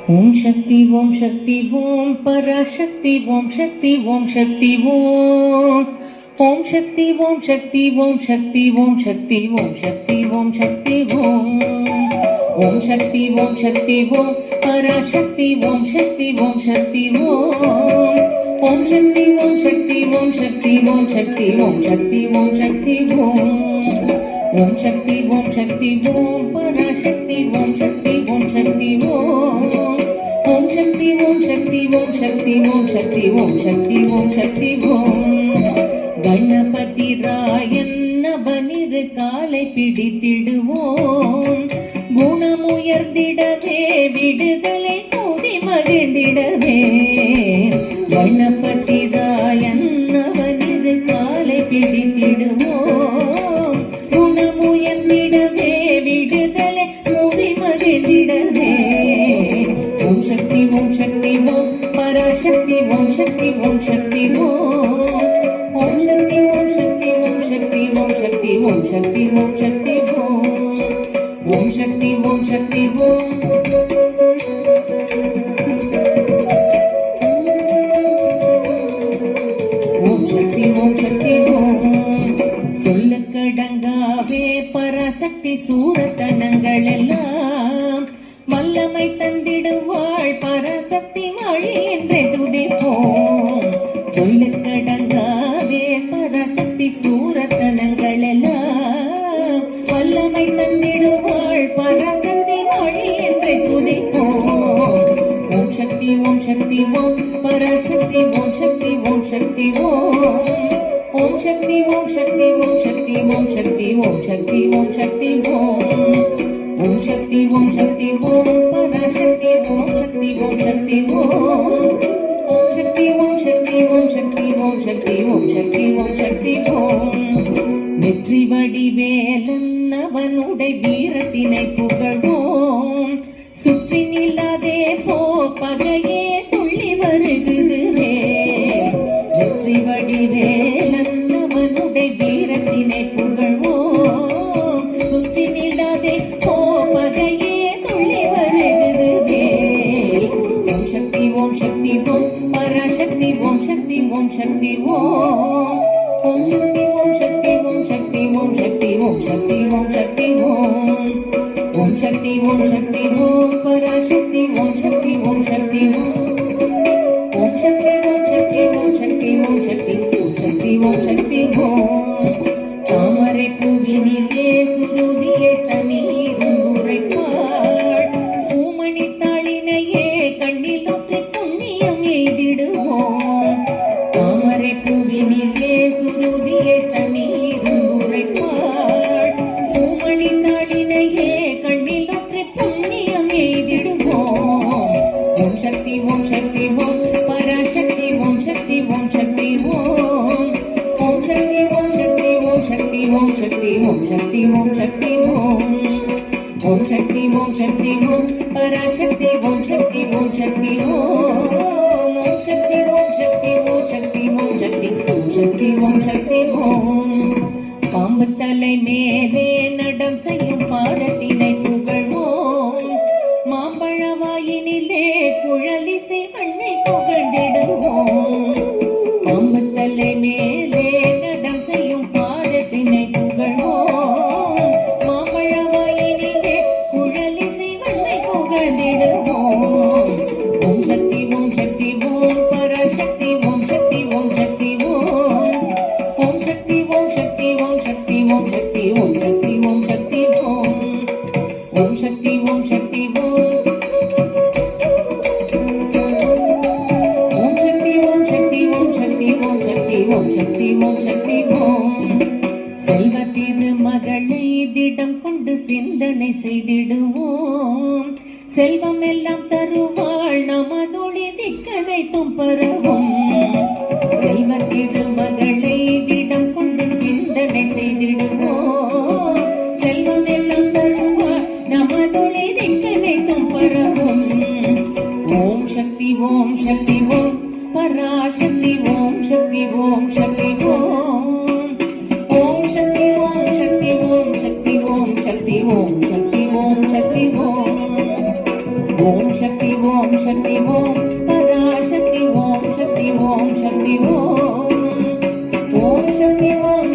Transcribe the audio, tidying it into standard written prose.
ஓம் சக்தி ஓம் சக்தி ஓம் பராசக்தி ஓம் சக்தி ஓம் சக்தி ஓம் ஓம் சக்தி ஓம் சக்தி ஓம் சக்தி ஓம் சக்தி ஓம் சக்தி ஓம் சக்தி ஓம் ஓம் சக்தி ஓம் சக்தி ஓம் பராசக்தி ஓம் சக்தி ஓம் சக்தி ஓம் ஓம் சக்தி ஓம் சக்தி ஓம் சக்தி ஓம் சக்தி ஓம் சக்தி ஓம் சக்தி ஓம் ஓம் சக்தி ஓம் சக்தி ஓம் பராசக்தி ஓம் சக்தி ஓம் சக்தி ஓம் ஓம் சக்தி ஓம் சக்தி ஓம் சக்தி ஓம் சக்தி ஓம் சக்தி ஓம் சக்தி ஓம் கணபதி ராயன் நவனிரு காலை பிடித்திடுவோம் குணமுயர்ந்திடவே விடுதலை கூடி மகிழ்ந்திடவே கணபதி ராயன் நவனிரு காலை பிடித்திடுவோம் குணமுயர்ந்திடவே விடுதலை கூடி மகிழ்ந்திடவே ஓம் சக்தி ஓம் சக்தி ஓம் பராசக்தி ஓம் சக்தி ஓம் சக்தி ஓம் ஓம் சக்தி ஓம் சக்தி ஓம் சக்தி ஓம் சக்தி ஓம் சக்தி ஓம் சக்தி ஓம் ஓம் சக்தி ஓம் சக்தி ஓம் ஓம் சக்தி ஓம் சக்தி ஓம் சொல்லக்கடங்காவே பராசக்தி சூரத்தனங்கள் எல்லாம் வல்லமை தந்திடுவாள் பராசக்தி வழி என்றே துதிப்போம் சொல்லக்கடங்காவே பராசக்தி சூரத்தனங்கள் எல்லாம் வல்லமை தந்திடுவாள் பராசக்தி வழி என்றே துதிப்போம் ஓம் சக்தி ஓம் சக்தி ஓம் பராசக்தி ஓம் சக்தி ஓம் சக்தி ஓம் ஓம் சக்தி ஓம் சக்தி ஓம் சக்தி ஓம் சக்தி ஓம் சக்தி ஓம் சக்தி ஓம் ஓம் சக்தி ஓம் சக்தி ஓம் பராசக்தி ஓம் சக்தி ஓம் சக்தி ஓம் ஓம் சக்தி ஓம் சக்தி ஓம் சக்தி ஓம் சக்தி ஓம் சக்தி ஓம் சக்தி ஓம் வெற்றி வடிவேலன் அவனுடைய வீரத்தினை புகழ்வோம் சுற்றி நில்லாதே போ பகையே துள்ளி வருகிறே வெற்றி வடிவேலன் அவனுடைய வீரத்தினை புகழ்வோம் சுற்றி நில்லாதே போ பகையே துள்ளி வருகிறே ஓம் சக்தி ஓம் சக்தி ஓம் பராசக்தி ஓம் சக்தி ஓம் சக்தி ஓம் ஓம் சக்தி ஓம் சக்தி ஓம் சக்தி ஓம் சக்தி ஓம் சக்தி ஓம் சக்தி ஓம் ஓம் சக்தி ஓம் சக்தி ஓம் பராசக்தி ஓம் சக்தி ஓம் சக்தி ஓம் ஓம் சக்தி ஓம் சக்தி ஓம் சக்தி ஓம் சக்தி ஓம் சக்தி ஓம் சக்தி ஓம் தாமரை பூவினிலே சுருதியை தண்ணீரும் உரைப்பாள் பூமணி தாளினையே கண்ணில் ஒற்றை புண்ணியம் எய்திடுவோம் தாமரை பூவினிலே சுருதியை தண்ணீரும் உரைப்பாள் பூமணி தாளினையே கண்ணில் ஒற்றை புண்ணியம் எய்திடுவோம் ஓம் சக்தி ஓம் சக்தி ஓம் பராசக்தி ஓம் சக்தி ஓம் சக்தி ஓம் ஓம் சக்தி ஓம் சக்தி ஓம் சக்தி ஓம் சக்தி ஓம் சக்தி ஓம் சக்தி ஓம் ஓம் சக்தி ஓம் சக்தி ஓம் பராசக்தி ஓம் சக்தி ஓம் சக்தி ஓம் ஓம் சக்தி ஓம் சக்தி ஓம் சக்தி ஓம் சக்தி ஓம் சக்தி ஓம் சக்தி ஓம் பாம்பு தலை மேலே நடம் செய்யும் பாதத்தினை புகழ்வோம் மாம்பழ வாயினிலே குழலிசை மண்ணை புகழ்ந்திடுவோம் பாம்பு தலை மேலே நடம் செய்யும் பாதத்தினை புகழ்வோம் மாம்பழ வாயினிலே குழலிசை மண்ணை புகழ்ந்திடுவோம் ஓம் சக்தி ஓம் சக்தி ஓம் பராசக்தி ஓம் சக்தி ஓம் சக்தி ஓம் ஓம் சக்தி ஓம் சக்தி ஓம் சக்தி ஓம் சக்தி ஓம் சக்தி ஓம் சக்தி ஓம் ஓம் சக்தி ஓம் சக்தி ஓம் ஓம் சக்தி ஓம் சக்தி ஓம் சக்தி ஓம் சக்தி ஓம் சக்தி ஓம் சக்தி ஓம் செல்வ திருமகளை திடம் கொண்டு சிந்தனை செய்திடுவோம் செல்வம் எல்லாம் தருவாள் நமதொழி திக்கதை தும்பரவும் செல்வ திருமகளை திடம் கொண்டு சிந்தனை செய்திடுவோம் செல்வம் எல்லாம் தருவாள் நமதொழி திக்கதை தும்பரவும் ஓம் சக்தி ஓம் சக்தி ஓம் பராசக்தி ஓம் சக்தி ஓம் சக்தி ஓம் ஓம் சக்தி ஓம் சக்தி ஓம் சக்தி ஓம் சக்தி ஓம் சக்தி ஓம் சக்தி ஓம் ஓம் சக்தி ஓம் சக்தி ஓம் பராசக்தி ஓம் சக்தி ஓம் சக்தி ஓம் ஓம் சக்தி ஓம்